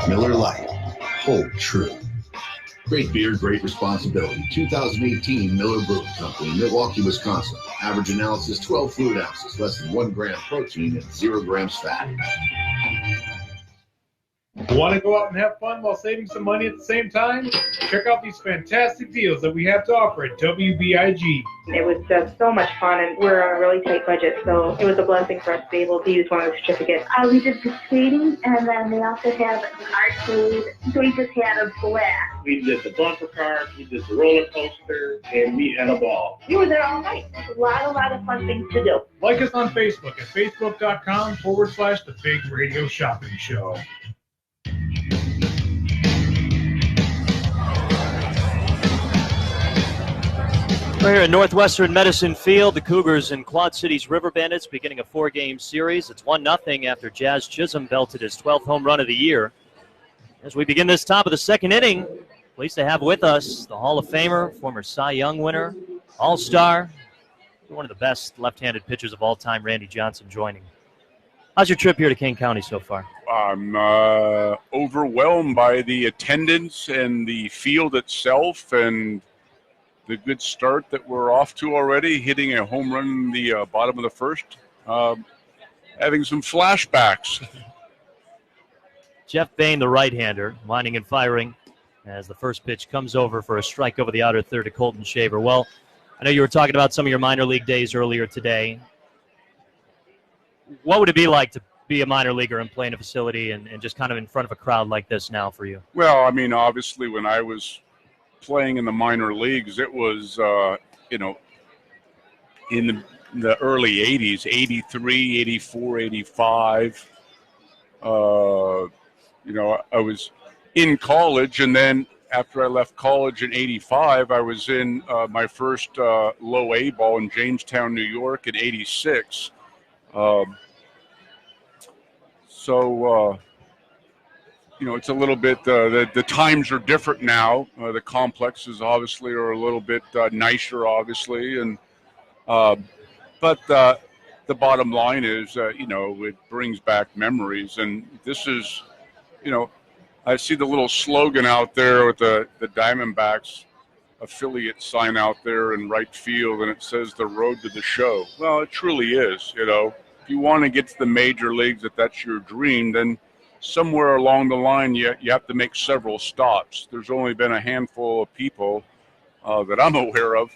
Miller Lite. Hold true. Great beer, great responsibility. 2018 Miller Brewing Company, Milwaukee, Wisconsin. Average analysis, 12 fluid ounces, less than 1 gram protein and 0 grams fat. Want to go out and have fun while saving some money at the same time? Check out these fantastic deals that we have to offer at WBIG. It was just so much fun, and we're on a really tight budget, so it was a blessing for us to be able to use one of the certificates. We did the skating, and then we also have an arcade, so we just had a blast. We did the bumper cars, we did the roller coaster, and we had a ball. We were there all night. A lot of fun things to do. Like us on Facebook at facebook.com/The Big Radio Shopping Show. We're here at Northwestern Medicine Field. The Cougars and Quad Cities River Bandits beginning a 4-game series. It's 1-0 after Jazz Chisholm belted his 12th home run of the year. As we begin this top of the second inning, pleased to have with us the Hall of Famer, former Cy Young winner, All-Star, one of the best left-handed pitchers of all time, Randy Johnson, joining. How's your trip here to Kane County so far? I'm overwhelmed by the attendance and the field itself and the good start that we're off to already, hitting a home run in the bottom of the first, having some flashbacks. Jeff Bain, the right-hander, winding and firing as the first pitch comes over for a strike over the outer third to Colton Shaver. Well, I know you were talking about some of your minor league days earlier today. What would it be like to be a minor leaguer and play in a facility and just kind of in front of a crowd like this now for you? Well, I mean, obviously when I was playing in the minor leagues, it was, in the early 80s, 83, 84, 85. I was in college, and then after I left college in 85, I was in my first low A ball in Jamestown, New York in 86. It's a little bit, the times are different now. The complexes obviously are a little bit nicer, obviously. But the bottom line is, it brings back memories. And this is, I see the little slogan out there with the Diamondbacks affiliate sign out there in right field, and it says the road to the show. Well, it truly is, If you want to get to the major leagues, if that's your dream, then somewhere along the line, you have to make several stops. There's only been a handful of people that I'm aware of.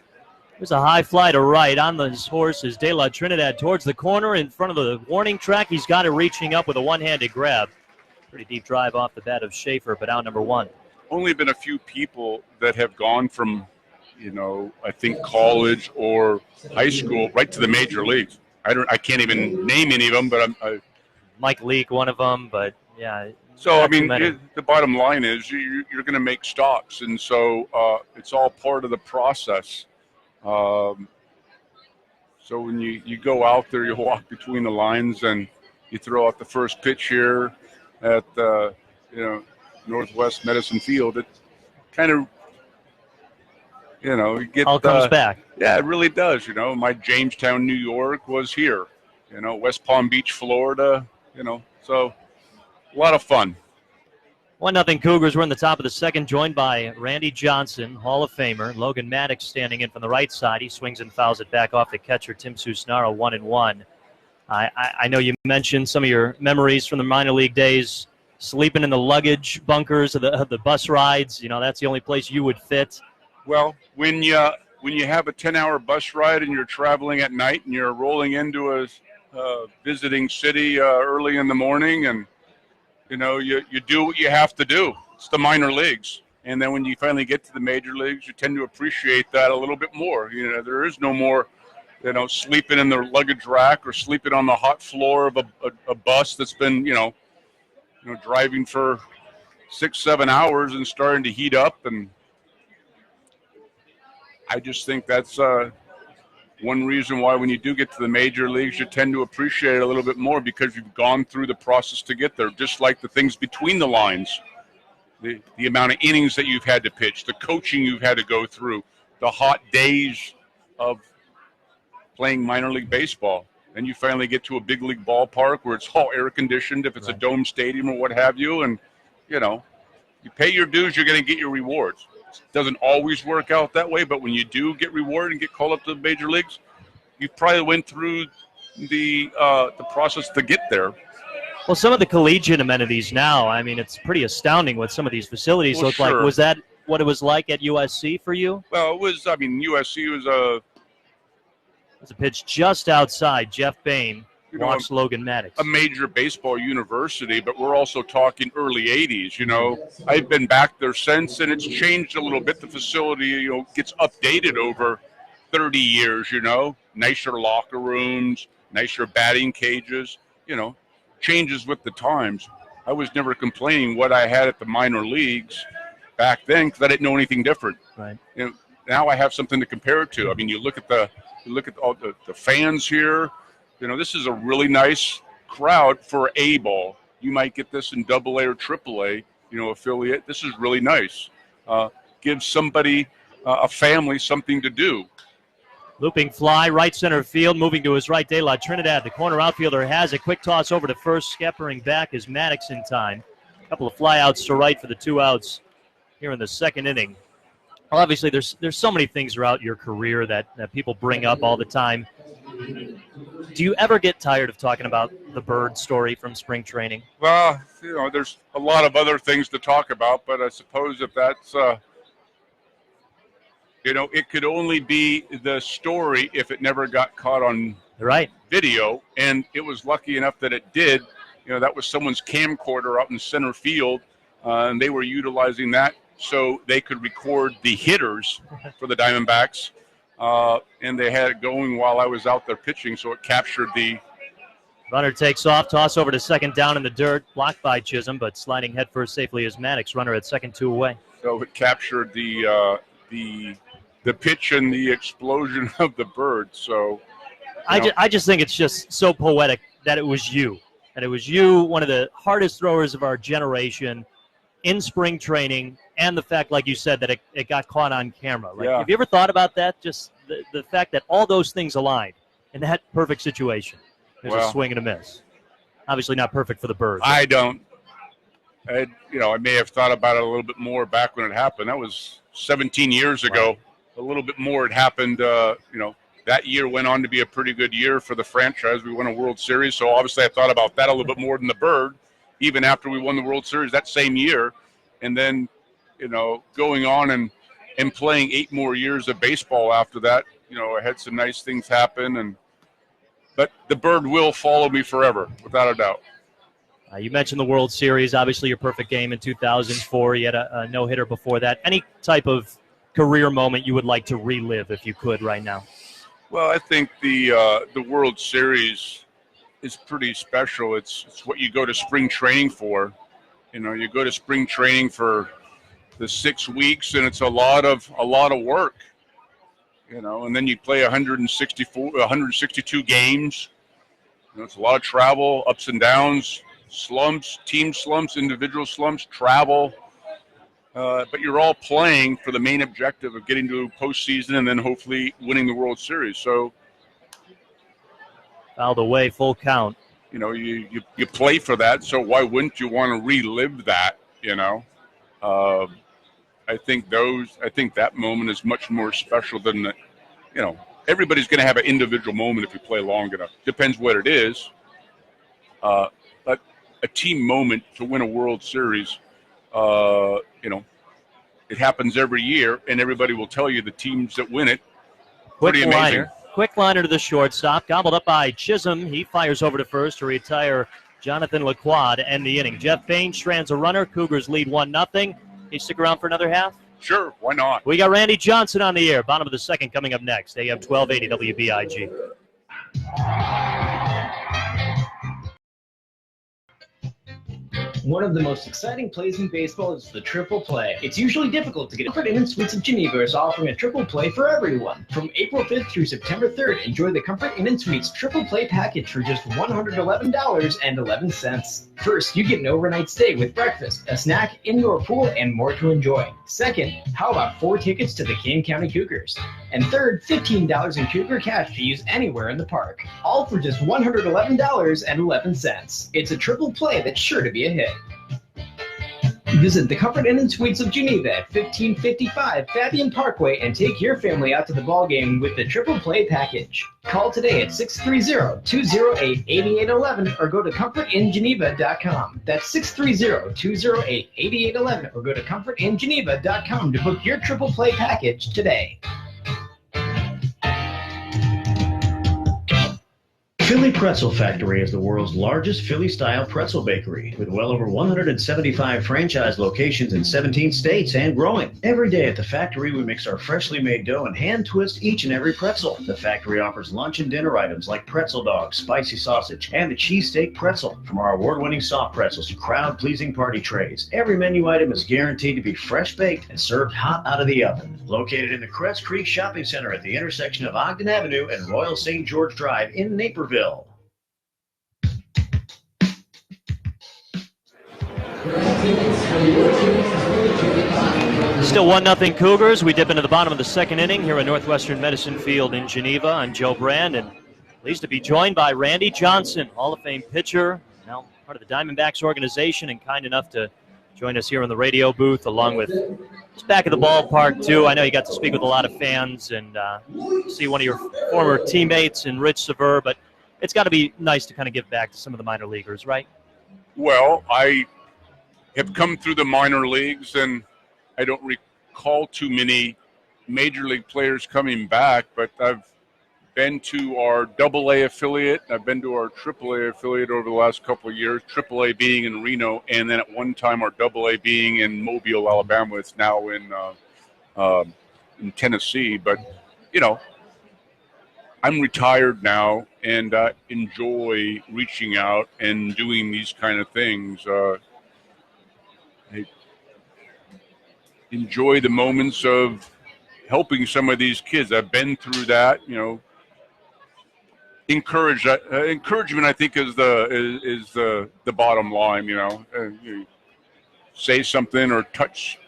There's a high fly to right on his horse is De La Trinidad towards the corner in front of the warning track. He's got it reaching up with a one-handed grab. Pretty deep drive off the bat of Schaefer, but out number one. Only been a few people that have gone from, I think college or high school right to the major leagues. I can't even name any of them, but Mike Leake, one of them, but yeah. So, I mean, the bottom line is you're going to make stops, and so it's all part of the process. So when you go out there, you walk between the lines, and you throw out the first pitch here at Northwest Medicine Field. It kind of, you get all comes back. Yeah, it really does. My Jamestown, New York was here. West Palm Beach, Florida. So a lot of fun. 1-0 Cougars. We're in the top of the second, joined by Randy Johnson, Hall of Famer. Logan Maddox standing in from the right side. He swings and fouls it back off the catcher, Tim Susnaro, 1-1. I know you mentioned some of your memories from the minor league days, sleeping in the luggage bunkers of the bus rides. That's the only place you would fit. Well, when you have a 10-hour bus ride and you're traveling at night and you're rolling into a visiting city early in the morning, and you do what you have to do. It's the minor leagues, and then when you finally get to the major leagues, you tend to appreciate that a little bit more. There is no more sleeping in the luggage rack or sleeping on the hot floor of a bus that's been driving for 6-7 hours and starting to heat up. And I just think that's one reason why when you do get to the major leagues, you tend to appreciate it a little bit more because you've gone through the process to get there, just like the things between the lines, the amount of innings that you've had to pitch, the coaching you've had to go through, the hot days of playing minor league baseball. Then you finally get to a big league ballpark where it's all air conditioned, if it's a dome stadium or what have you, and you pay your dues, you're going to get your rewards. It doesn't always work out that way, but when you do get rewarded and get called up to the major leagues, you probably went through the process to get there. Well, some of the collegiate amenities now, I mean, it's pretty astounding what some of these facilities look like. Was that what it was like at USC for you? Well, USC was a pitch just outside. Jeff Bain walks Logan Maddox. A major baseball university, but we're also talking early 80s, I've been back there since, and it's changed a little bit. The facility, gets updated over 30 years, nicer locker rooms, nicer batting cages, changes with the times. I was never complaining what I had at the minor leagues back then because I didn't know anything different. Right. Now I have something to compare it to. I mean, you look at all the fans here. This is a really nice crowd for A-ball. You might get this in AA or AAA, affiliate. This is really nice. Gives somebody, a family, something to do. Looping fly, right center field, moving to his right, De La Trinidad. The corner outfielder has a quick toss over to first, scampering back is Maddox in time. A couple of flyouts to right for the 2 outs here in the second inning. Well, obviously, there's so many things throughout your career that people bring up all the time. Do you ever get tired of talking about the Bird story from spring training? Well, there's a lot of other things to talk about, but I suppose if that's it could only be the story if it never got caught on video, and it was lucky enough that it did. That was someone's camcorder out in center field, and they were utilizing that so they could record the hitters for the Diamondbacks, and they had it going while I was out there pitching, so it captured the... Runner takes off, toss over to second down in the dirt, blocked by Chisholm, but sliding headfirst safely is Maddox, runner at second, 2 away. So it captured the pitch and the explosion of the Bird. So I just think it's just so poetic that it was you. And it was you, one of the hardest throwers of our generation, in spring training, and the fact, like you said, that it got caught on camera. Have you ever thought about that? Just the fact that all those things aligned in that perfect situation. There's a swing and a miss. Obviously not perfect for the Birds. I don't. I may have thought about it a little bit more back when it happened. That was 17 years ago. Right. A little bit more had happened, that year went on to be a pretty good year for the franchise. We won a World Series, so obviously I thought about that a little bit more than the Bird, even after we won the World Series that same year. And then, going on and playing 8 more years of baseball after that, I had some nice things happen. But the Bird will follow me forever, without a doubt. You mentioned the World Series, obviously your perfect game in 2004. You had a no-hitter before that. Any type of career moment you would like to relive if you could right now? Well, I think the World Series is pretty special. It's what you go to spring training for. You go to spring training for the 6 weeks, and it's a lot of work. And then you play 162 games. It's a lot of travel, ups and downs, slumps, team slumps, individual slumps, travel. But you're all playing for the main objective of getting to postseason and then hopefully winning the World Series. So, fouled away, full count. You play for that. So why wouldn't you want to relive that? I think that moment is much more special than everybody's going to have an individual moment if you play long enough. Depends what it is. But a team moment to win a World Series. It happens every year, and everybody will tell you the teams that win it. Pretty amazing. Quick liner to the shortstop, gobbled up by Chisholm. He fires over to first to retire Jonathan Lacroix to end the inning. Jeff Bain strands a runner. Cougars lead 1-0. You stick around for another half? Sure, why not? We got Randy Johnson on the air. Bottom of the second coming up next. AM 1280 WBIG. One of the most exciting plays in baseball is the triple play. It's usually difficult to get Comfort Inn & Suites of Geneva is offering a triple play for everyone. From April 5th through September 3rd, enjoy the Comfort Inn & Suites triple play package for just $111.11. First, you get an overnight stay with breakfast, a snack, indoor pool, and more to enjoy. Second, how about 4 tickets to the Kane County Cougars? And third, $15 in Cougar cash to use anywhere in the park. All for just $111.11. It's a triple play that's sure to be a hit. Visit the Comfort Inn and Suites of Geneva at 1555 Fabian Parkway and take your family out to the ball game with the Triple Play Package. Call today at 630-208-8811 or go to comfortingeneva.com. That's 630-208-8811 or go to comfortingeneva.com to book your Triple Play Package today. Philly Pretzel Factory is the world's largest Philly-style pretzel bakery with well over 175 franchise locations in 17 states and growing. Every day at the factory, we mix our freshly made dough and hand twist each and every pretzel. The factory offers lunch and dinner items like pretzel dogs, spicy sausage, and the cheesesteak pretzel. From our award-winning soft pretzels to crowd-pleasing party trays, every menu item is guaranteed to be fresh baked and served hot out of the oven. Located in the Crest Creek Shopping Center at the intersection of Ogden Avenue and Royal St. George Drive in Naperville. Still 1-0 Cougars. We dip into the bottom of the second inning here at Northwestern Medicine Field in Geneva. I'm Joe Brand, and pleased to be joined by Randy Johnson, Hall of Fame pitcher, now part of the Diamondbacks organization, and kind enough to join us here in the radio booth, along with just back at the ballpark, too. I know you got to speak with a lot of fans and see one of your former teammates in Rich Sever, but it's got to be nice to kind of give back to some of the minor leaguers, right? Well, I have come through the minor leagues, and I don't recall too many major league players coming back, but I've been to our AA affiliate. I've been to our AAA affiliate over the last couple of years, AAA being in Reno, and then at one time our AA being in Mobile, Alabama. It's now in Tennessee. But, you know, I'm retired now, and I enjoy reaching out and doing these kind of things. I enjoy the moments of helping some of these kids. I've been through that, you know. Encouragement, I think, is the bottom line. You know, you say something or touch,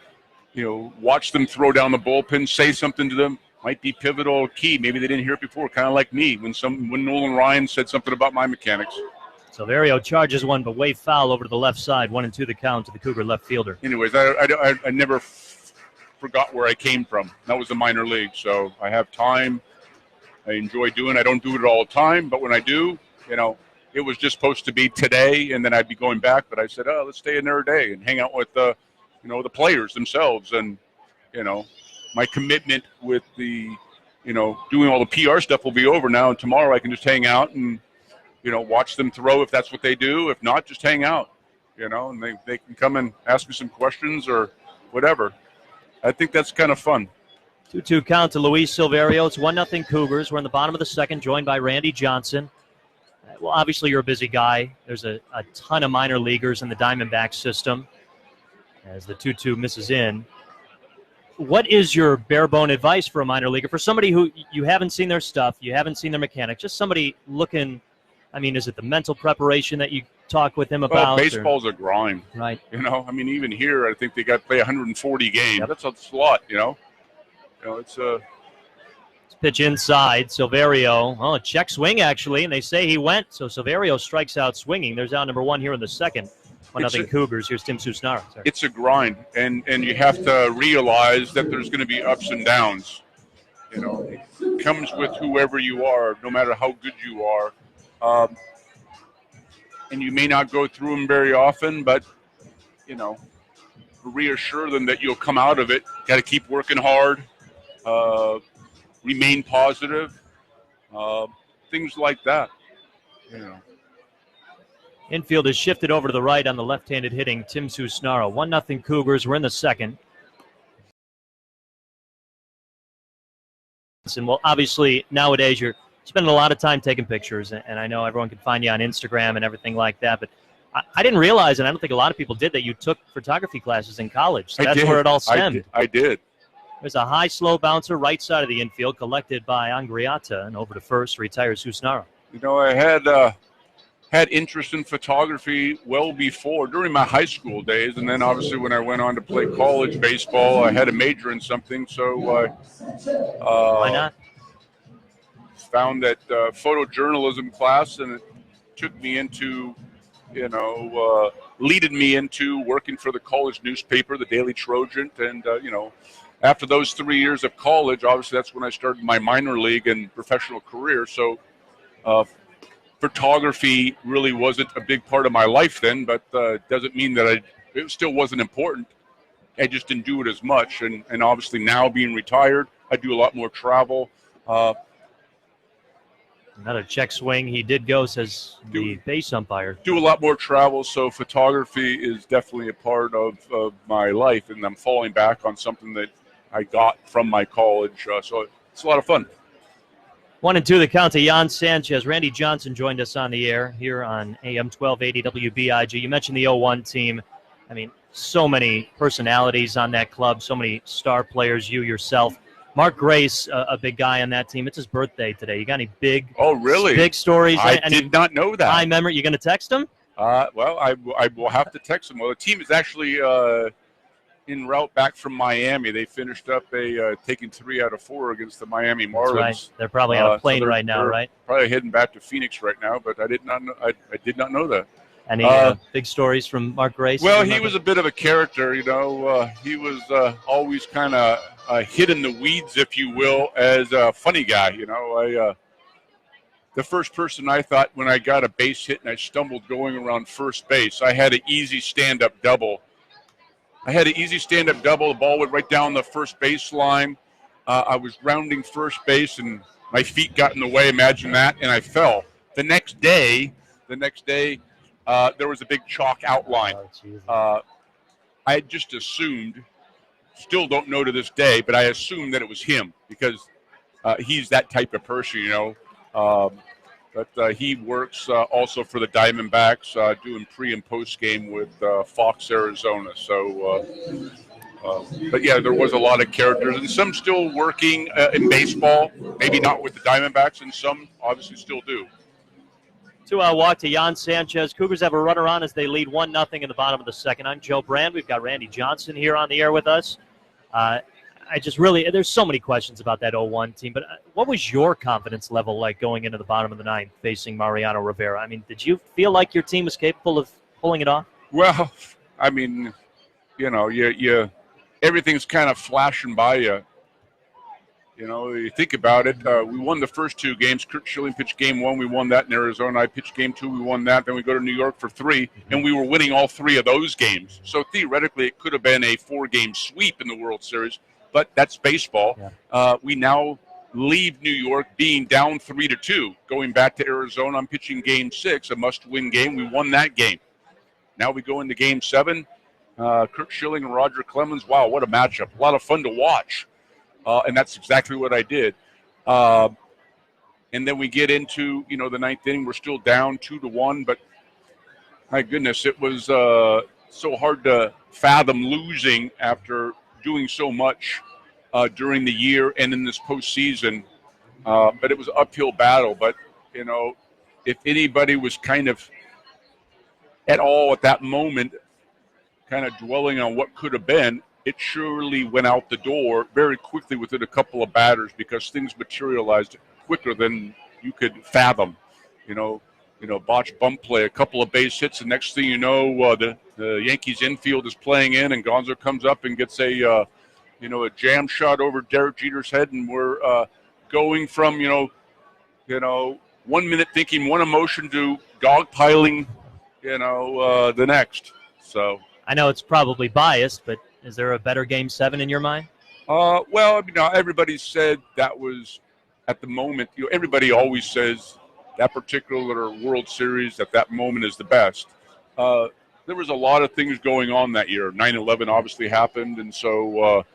you know, watch them throw down the bullpen. Say something to them might be pivotal or key. Maybe they didn't hear it before. Kind of like me when Nolan Ryan said something about my mechanics. Silverio charges one, but way foul over to the left side. 1-2 the count to the Cougar left fielder. Anyways, I never forgot where I came from. That was the minor league, so I have time. I enjoy doing it. I don't do it all the time, but when I do, you know, it was just supposed to be today, and then I'd be going back. But I said, oh, let's stay in there a day and hang out with the players themselves. And, you know, my commitment with the, you know, doing all the PR stuff will be over now. And tomorrow I can just hang out and, you know, watch them throw if that's what they do. If not, just hang out, you know, and they can come and ask me some questions or whatever. I think that's kind of fun. 2-2 count to Luis Silverio. It's 1-0 Cougars. We're in the bottom of the second, joined by Randy Johnson. Well, obviously you're a busy guy. There's a ton of minor leaguers in the Diamondback system as the 2-2 misses in. What is your bare-bone advice for a minor leaguer? For somebody who you haven't seen their stuff, you haven't seen their mechanics, just somebody looking, I mean, is it the mental preparation that you talk with him about? Well, baseball's a grind. Right. You know, I mean, even here, I think they got to play 140 games. Yep. That's a lot, you know. You know, it's pitch inside. Silverio, a check swing, actually, and they say he went. So Silverio strikes out swinging. There's out number one here in the second. 1-0 Cougars. Here's Tim Susnara. Sorry. It's a grind, and you have to realize that there's going to be ups and downs. You know, it comes with whoever you are, no matter how good you are. And you may not go through them very often, but, you know, reassure them that you'll come out of it. Got to keep working hard. Remain positive, things like that. You know. Infield is shifted over to the right on the left-handed hitting Tim Susnara. 1-0 Cougars. We're in the second. And well, obviously nowadays you're spending a lot of time taking pictures, and I know everyone can find you on Instagram and everything like that. But I didn't realize, and I don't think a lot of people did, that you took photography classes in college. So that's where it all stemmed. I did. There's a high, slow bouncer right side of the infield collected by Angriata, and over to first retires Susnara. You know, I had interest in photography well before, during my high school days, and then obviously when I went on to play college baseball, I had a major in something, so why not? Found that photojournalism class, and it took me into leaded me into working for the college newspaper, the Daily Trojan. And, after those 3 years of college, obviously that's when I started my minor league and professional career. So photography really wasn't a big part of my life then, but doesn't mean that it still wasn't important. I just didn't do it as much. And obviously now being retired, I do a lot more travel. Another check swing. He did go, says the base umpire. Do a lot more travel, so photography is definitely a part of my life, and I'm falling back on something that I got from my college. So it's a lot of fun. 1-2 the count to Jan Sanchez. Randy Johnson joined us on the air here on AM 1280 WBIG. You mentioned the 0-1 team. I mean, so many personalities on that club, so many star players, you yourself. Mark Grace, a big guy on that team. It's his birthday today. You got any big big stories? I did not know that. High memory. You going to text him? Well, I will have to text him. Well, the team is actually en route back from Miami. They finished up taking 3 out of 4 against the Miami Marlins. Right. They're probably on a plane right now, right? Probably heading back to Phoenix right now, but I did not know. I did not know that. Any big stories from Mark Grace? Well, he was a bit of a character, He was always kind of hid in the weeds, if you will, as a funny guy. The first person I thought when I got a base hit and I stumbled going around first base, I had an easy stand-up double. The ball went right down the first baseline. I was rounding first base, and my feet got in the way. Imagine that, and I fell. The next day, there was a big chalk outline. I had just assumed, still don't know to this day, but I assumed that it was him because he's that type of person, But he works also for the Diamondbacks, doing pre- and post-game with Fox, Arizona. So, but yeah, there was a lot of characters, and some still working in baseball, maybe not with the Diamondbacks, and some obviously still do. 2-out walk to Jan Sanchez. Cougars have a runner on as they lead 1-0 in the bottom of the second. I'm Joe Brand. We've got Randy Johnson here on the air with us. There's so many questions about that 0-1 team, but what was your confidence level like going into the bottom of the ninth facing Mariano Rivera? I mean, did you feel like your team was capable of pulling it off? Well, I mean, everything's kind of flashing by you. You think about it. We won the first 2 games. Kurt Schilling pitched game 1. We won that in Arizona. I pitched game 2. We won that. Then we go to New York for 3, and we were winning all 3 of those games. So theoretically, it could have been a 4-game sweep in the World Series, but that's baseball. Yeah. We now leave New York being down 3-2. Going back to Arizona, I'm pitching game 6, a must-win game. We won that game. Now we go into game 7. Kurt Schilling and Roger Clemens. Wow, what a matchup. A lot of fun to watch. And that's exactly what I did. And then we get into, the ninth inning. We're still down 2-1, but my goodness, it was so hard to fathom losing after doing so much during the year and in this postseason. But it was an uphill battle. But, if anybody was kind of at all at that moment kind of dwelling on what could have been, it surely went out the door very quickly within a couple of batters because things materialized quicker than you could fathom. Botch bump play, a couple of base hits, and next thing you know, the Yankees infield is playing in, and Gonzo comes up and gets a jam shot over Derek Jeter's head, and we're going from 1 minute thinking one emotion to dogpiling, the next. So I know it's probably biased, but is there a better Game 7 in your mind? Well, everybody said that was at the moment. Everybody always says that particular World Series at that moment is the best. There was a lot of things going on that year. 9/11 obviously happened, and so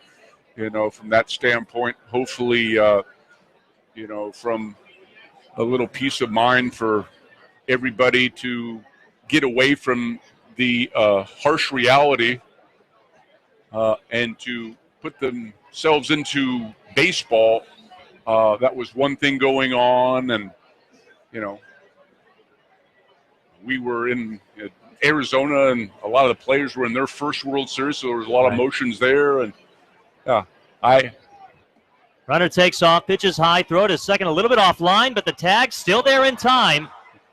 from that standpoint, hopefully, from a little peace of mind for everybody to get away from the harsh reality. And to put themselves into baseball, that was one thing going on. And, we were in Arizona, and a lot of the players were in their first World Series, so there was a lot of emotions there. And, Runner takes off, pitches high, throw to second, a little bit offline, but the tag still there in time.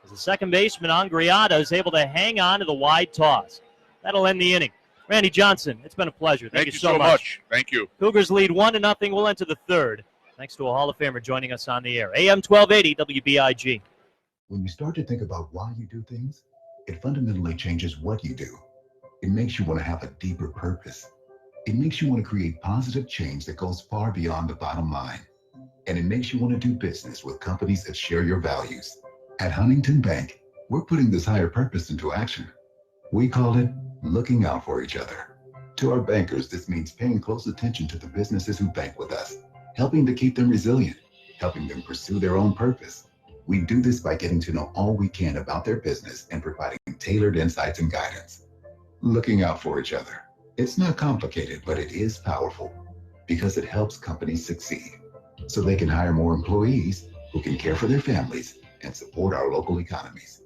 as the second baseman, Angriata, is able to hang on to the wide toss. That'll end the inning. Randy Johnson, it's been a pleasure. Thank you so much. Thank you. Cougars lead 1-0. We'll enter the third. Thanks to a Hall of Famer joining us on the air. AM 1280 WBIG. When you start to think about why you do things, it fundamentally changes what you do. It makes you want to have a deeper purpose. It makes you want to create positive change that goes far beyond the bottom line. And it makes you want to do business with companies that share your values. At Huntington Bank, we're putting this higher purpose into action. We call it looking out for each other. To our bankers, this means paying close attention to the businesses who bank with us, helping to keep them resilient, helping them pursue their own purpose. We do this by getting to know all we can about their business and providing tailored insights and guidance. Looking out for each other. It's not complicated, but it is powerful because it helps companies succeed so they can hire more employees who can care for their families and support our local economies.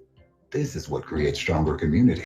This is what creates stronger communities.